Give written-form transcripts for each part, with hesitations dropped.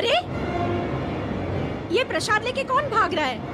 अरे ये प्रसाद लेके कौन भाग रहा है?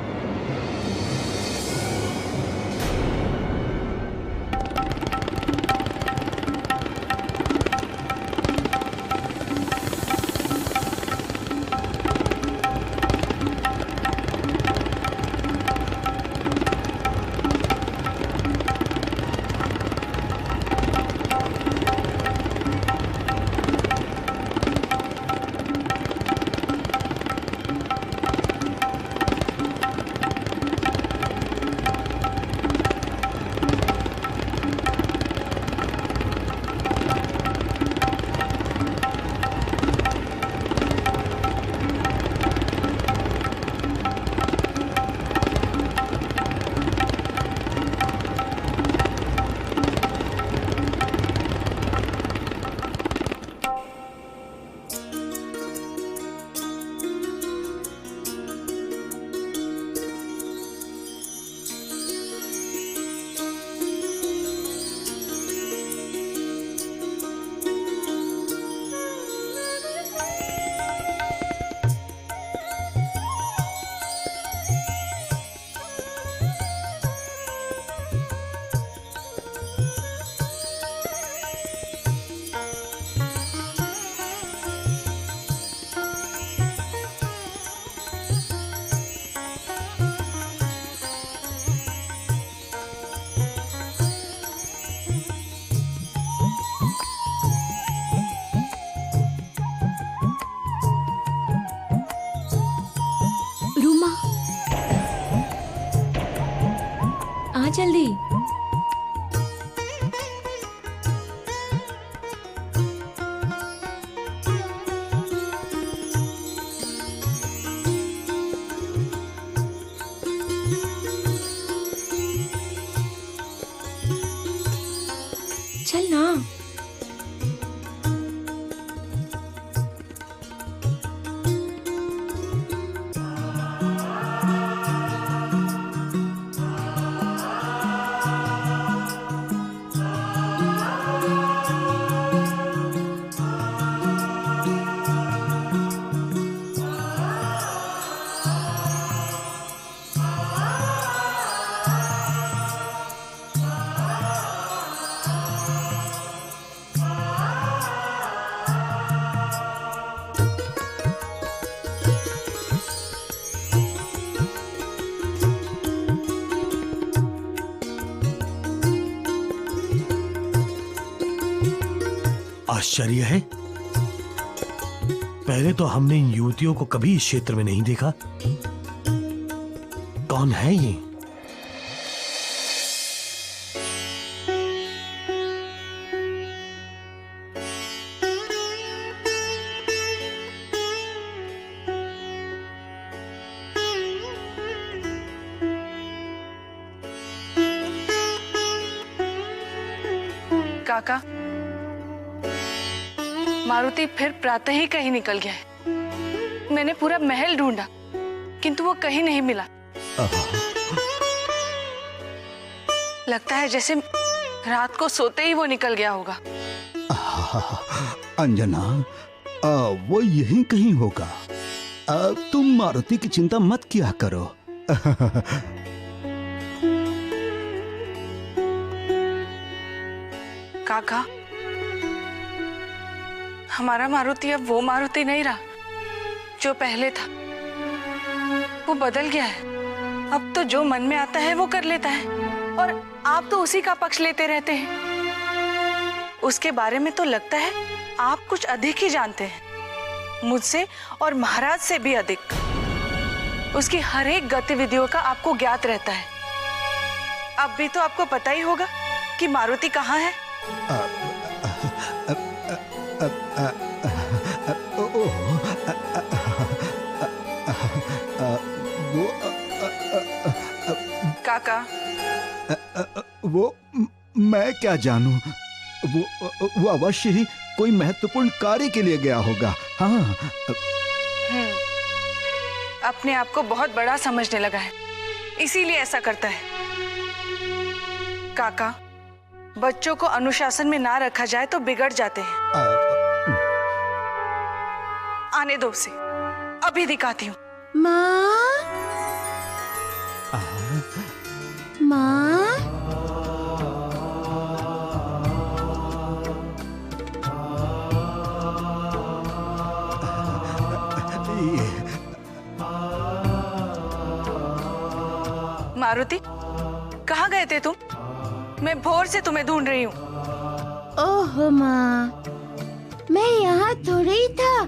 जल्दी। चल ना। आश्चर्य है, पहले तो हमने इन युवतियों को कभी इस क्षेत्र में नहीं देखा। कौन है ये? काका, मारुति फिर प्रातः ही कहीं निकल गया है। मैंने पूरा महल ढूंढा किंतु वो कहीं नहीं मिला। लगता है जैसे रात को सोते ही वो निकल गया होगा। अंजना, वो यहीं कहीं होगा। तुम मारुति की चिंता मत किया करो। काका, हमारा मारुति अब वो मारुति नहीं रहा जो पहले था। वो बदल गया है। अब तो जो मन में आता है वो कर लेता है और आप तो उसी का पक्ष लेते रहते हैं। उसके बारे में तो लगता है आप कुछ अधिक ही जानते हैं, मुझसे और महाराज से भी अधिक। उसकी हर एक गतिविधियों का आपको ज्ञात रहता है। अब भी तो आपको पता ही होगा कि मारुति कहाँ है। काका, वो मैं क्या जानूं। वो अवश्य ही कोई महत्वपूर्ण कार्य के लिए गया होगा। हाँ। अपने आप को बहुत बड़ा समझने लगा है, इसीलिए ऐसा करता है। काका, बच्चों को अनुशासन में ना रखा जाए तो बिगड़ जाते हैं। आने दो उसे, अभी दिखाती हूँ। माँ, माँ, मारुति, कहाँ गए थे तुम? मैं भोर से तुम्हें ढूंढ रही हूँ। ओह माँ, मैं यहाँ थोड़े ही था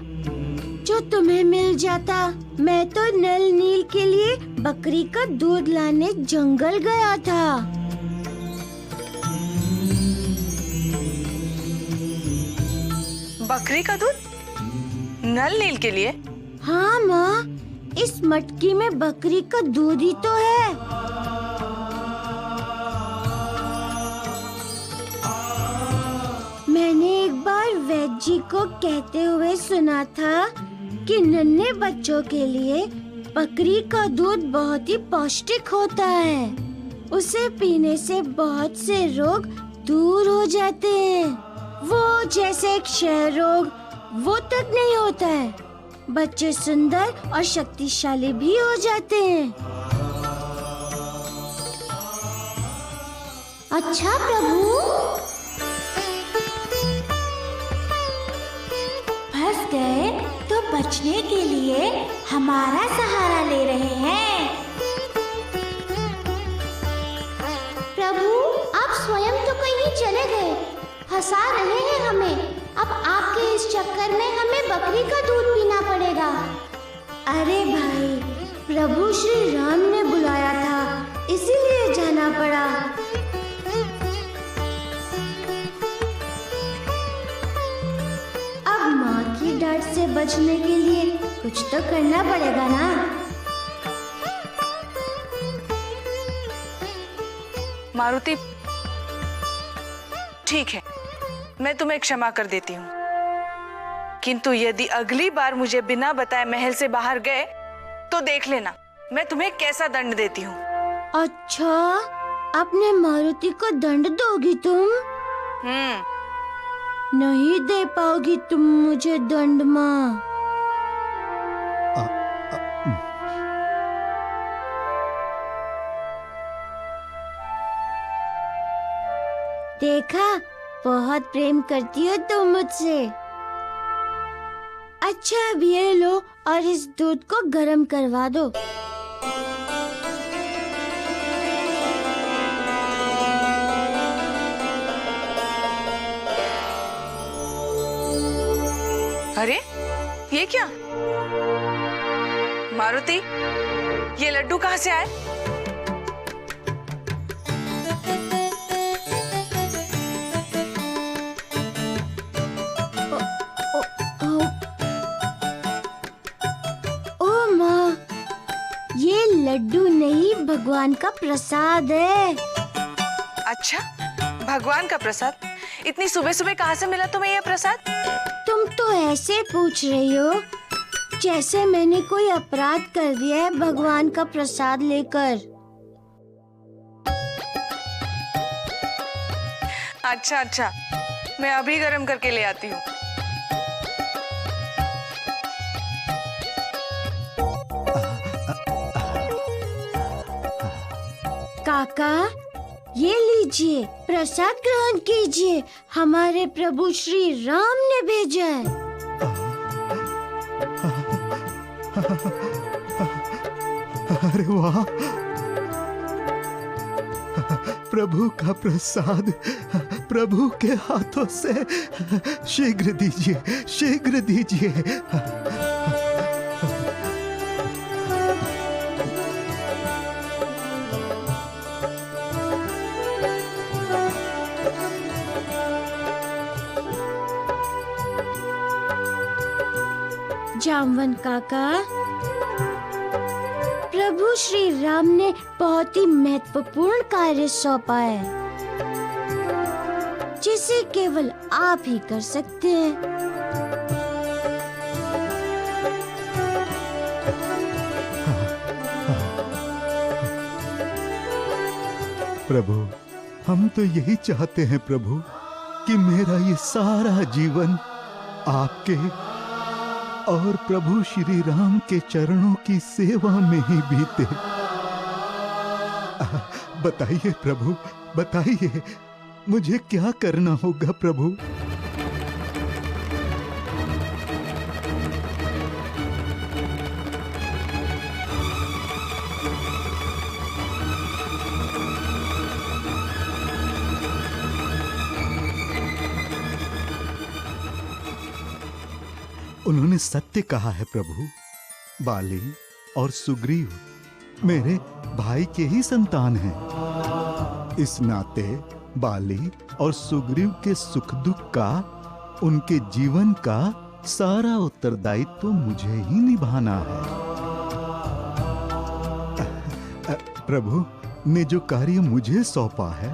जो तुम्हें मिल जाता। मैं तो नल नील के लिए बकरी का दूध लाने जंगल गया था। बकरी का दूध? नल नील के लिए? हाँ माँ, इस मटकी में बकरी का दूध ही तो है। मैंने एक बार वैद्य जी को कहते हुए सुना था कि नन्हे बच्चों के लिए बकरी का दूध बहुत ही पौष्टिक होता है। उसे पीने से बहुत से रोग दूर हो जाते हैं। वो जैसे क्षय रोग, वो तक नहीं होता है। बच्चे सुंदर और शक्तिशाली भी हो जाते हैं। अच्छा प्रभु, फंस गए तो बचने के लिए हमारा सहारा ले रहे हैं। प्रभु, आप स्वयं तो कहीं चले गए, फंसा रहे हैं हमें। अब आपके इस चक्कर में हमें बकरी का दूध पीना पड़ेगा। अरे भाई, प्रभु श्री राम ने बुलाया था, इसीलिए जाना पड़ा। अब माँ की डांट से बचने के लिए कुछ तो करना पड़ेगा ना। मारुति, ठीक है, मैं तुम्हें क्षमा कर देती हूँ, किंतु यदि अगली बार मुझे बिना बताए महल से बाहर गए तो देख लेना मैं तुम्हें कैसा दंड देती हूँ। अच्छा, अपने मारुति को दंड दोगी तुम? नहीं दे पाओगी तुम मुझे दंड माँ। देखा, बहुत प्रेम करती हो तुम मुझसे। अच्छा, अब ये लो और इस दूध को गर्म करवा दो। अरे ये क्या? मारुति, ये लड्डू कहाँ से आए? ओ माँ, ये लड्डू नहीं, भगवान का प्रसाद है। अच्छा, भगवान का प्रसाद? इतनी सुबह सुबह कहाँ से मिला तुम्हें यह प्रसाद? तुम तो ऐसे पूछ रही हो जैसे मैंने कोई अपराध कर दिया है भगवान का प्रसाद लेकर। अच्छा अच्छा, मैं अभी गरम करके ले आती हूँ। काका, ये लीजिए, प्रसाद ग्रहण कीजिए, हमारे प्रभु श्री राम ने भेजा है। अरे वाह, प्रभु का प्रसाद प्रभु के हाथों से। शीघ्र दीजिए, शीघ्र दीजिए। जामवन काका, प्रभु श्री राम ने बहुत ही महत्वपूर्ण कार्य सौंपा है, जिसे केवल आप ही कर सकते हैं। प्रभु, हम तो यही चाहते हैं प्रभु कि मेरा ये सारा जीवन आपके और प्रभु श्री राम के चरणों की सेवा में ही बीते। बताइए प्रभु, बताइए मुझे क्या करना होगा प्रभु? उन्होंने सत्य कहा है प्रभु। बाली और सुग्रीव मेरे भाई के ही संतान हैं। इस नाते बाली और सुग्रीव के सुख दुख का, उनके जीवन का सारा उत्तरदायित्व तो मुझे ही निभाना है। प्रभु ने जो कार्य मुझे सौंपा है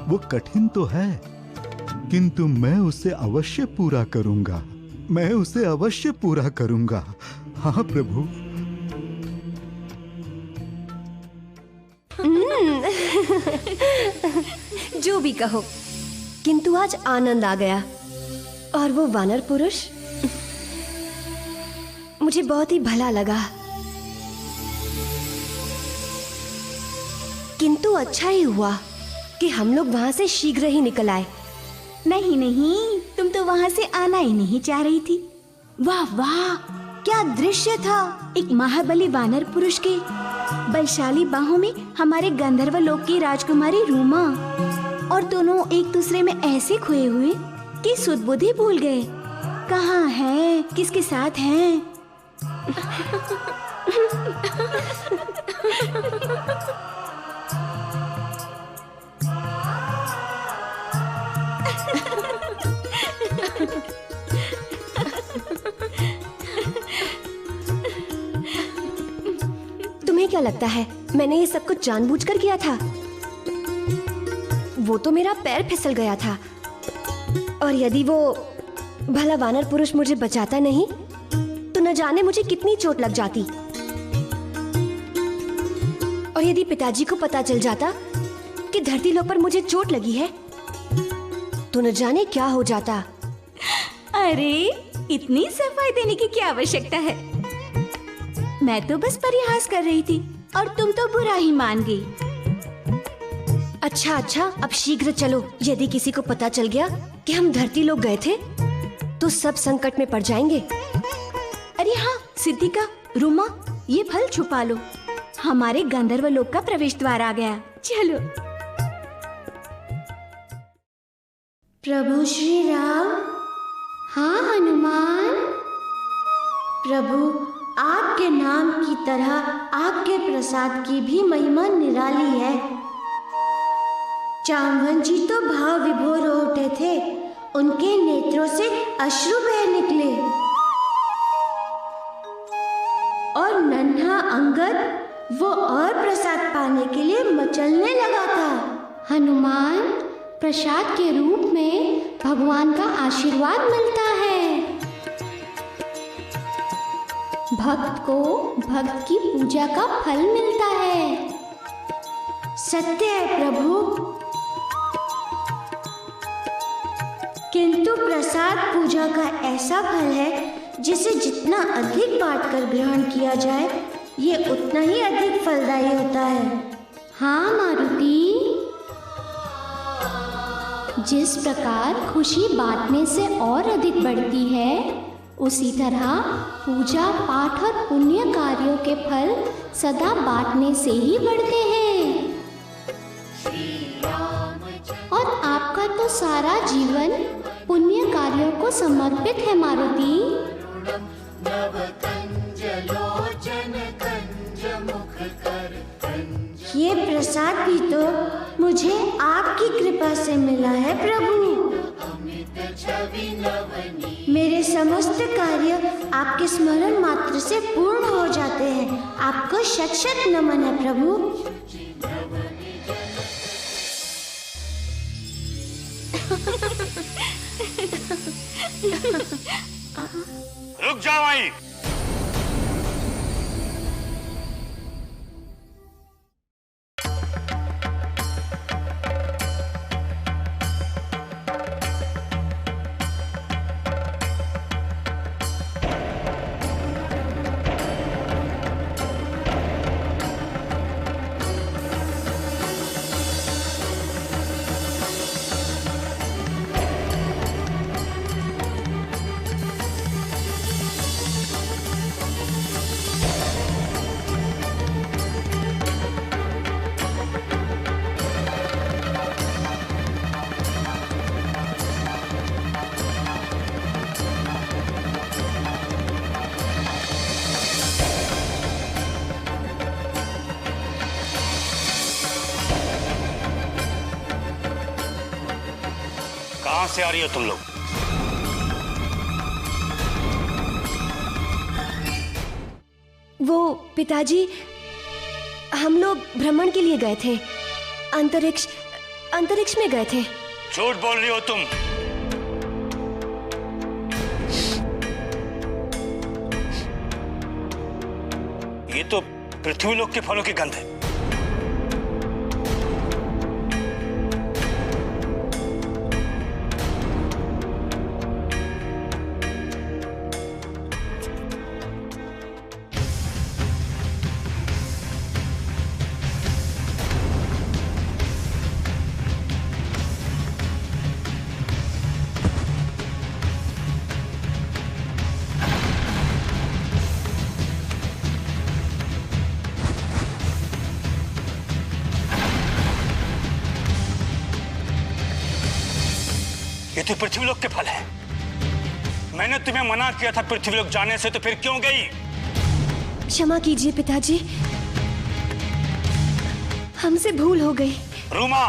वो कठिन तो है, किंतु मैं उसे अवश्य पूरा करूंगा। मैं उसे अवश्य पूरा करूंगा। हाँ प्रभु। जो भी कहो, किंतु आज आनंद आ गया। और वो वानर पुरुष मुझे बहुत ही भला लगा। किंतु अच्छा ही हुआ कि हम लोग वहां से शीघ्र ही निकल आए। नहीं नहीं, तुम तो वहाँ से आना ही नहीं चाह रही थी। वाह वाह, क्या दृश्य था। एक महाबली वानर पुरुष के बलशाली बाहों में हमारे गंधर्व लोक की राजकुमारी रूमा, और दोनों एक दूसरे में ऐसे खोए हुए कि सुध बुद्धि भूल गए। कहाँ हैं, किसके साथ हैं? तुम्हें क्या लगता है मैंने ये सब कुछ जानबूझकर किया था? वो तो मेरा पैर फिसल गया था। और यदि वो भला वानर पुरुष मुझे बचाता नहीं तो न जाने मुझे कितनी चोट लग जाती। और यदि पिताजी को पता चल जाता कि धरती लोक पर मुझे चोट लगी है तो न जाने क्या हो जाता। अरे, इतनी सफाई देने की क्या आवश्यकता है? मैं तो बस परिहास कर रही थी और तुम तो बुरा ही मान गई। अच्छा अच्छा, अब शीघ्र चलो। यदि किसी को पता चल गया कि हम धरती लोक गए थे तो सब संकट में पड़ जाएंगे। अरे हाँ सिद्धिका, रुमा, ये फल छुपा लो। हमारे गंधर्व लोक का प्रवेश द्वार आ गया। चलो। प्रभु श्री राम। हाँ हनुमान। प्रभु, आपके नाम की तरह आपके प्रसाद की भी महिमा निराली है। जामवन जी तो भाव विभोर हो उठे थे। उनके नेत्रों से अश्रु बह निकले। और नन्हा अंगद वो और प्रसाद पाने के लिए मचलने लगा था। हनुमान, प्रसाद के रूप में भगवान का आशीर्वाद मिलता है। भक्त को भक्त की पूजा का फल मिलता है। सत्य है प्रभु, किंतु प्रसाद पूजा का ऐसा फल है जिसे जितना अधिक बांटकर ग्रहण किया जाए ये उतना ही अधिक फलदायी होता है। हाँ मारुति, जिस प्रकार खुशी बांटने से और अधिक बढ़ती है, उसी तरह पूजा पाठ और पुण्य कार्यों के फल सदा बांटने से ही बढ़ते हैं। और आपका तो सारा जीवन पुण्य कार्यों को समर्पित है मारुति। ये प्रसाद भी तो मुझे आपकी कृपा से मिला है प्रभु। मेरे समस्त कार्य आपके स्मरण मात्र से पूर्ण हो जाते हैं। आपको शत शत नमन है प्रभु। रुक जाओ वहीं। से आ रही हो तुम लोग? वो पिताजी, हम लोग भ्रमण के लिए गए थे। अंतरिक्ष में गए थे। झूठ बोल रही हो तुम। ये तो पृथ्वीलोक के फलों की गंध है। ये तो पृथ्वीलोक के फल है। मैंने तुम्हें मना किया था पृथ्वीलोक जाने से, तो फिर क्यों गई? क्षमा कीजिए पिताजी, हमसे भूल हो गई। रूमा,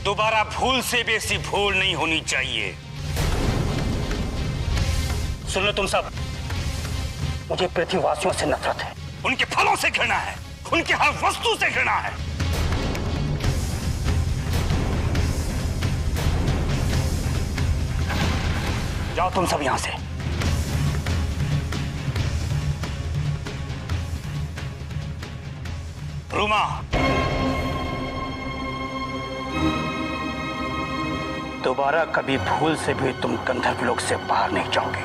दोबारा भूल से भी ऐसी भूल नहीं होनी चाहिए। सुन लो तुम सब, मुझे पृथ्वीवासियों से नफरत है, उनके फलों से घृणा है, उनके हर वस्तु से घृणा है। जाओ तुम सब यहां से। रूमा, दोबारा कभी भूल से भी तुम गंधर्वलोक से बाहर नहीं जाओगे,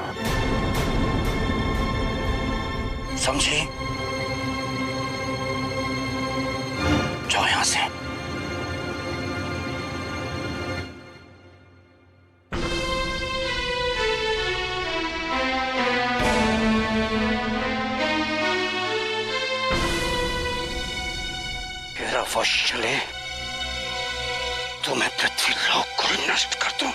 समझी? जाओ यहां से। अवश्य ले, तो मैं पृथ्वीलोक को नष्ट कर दूं।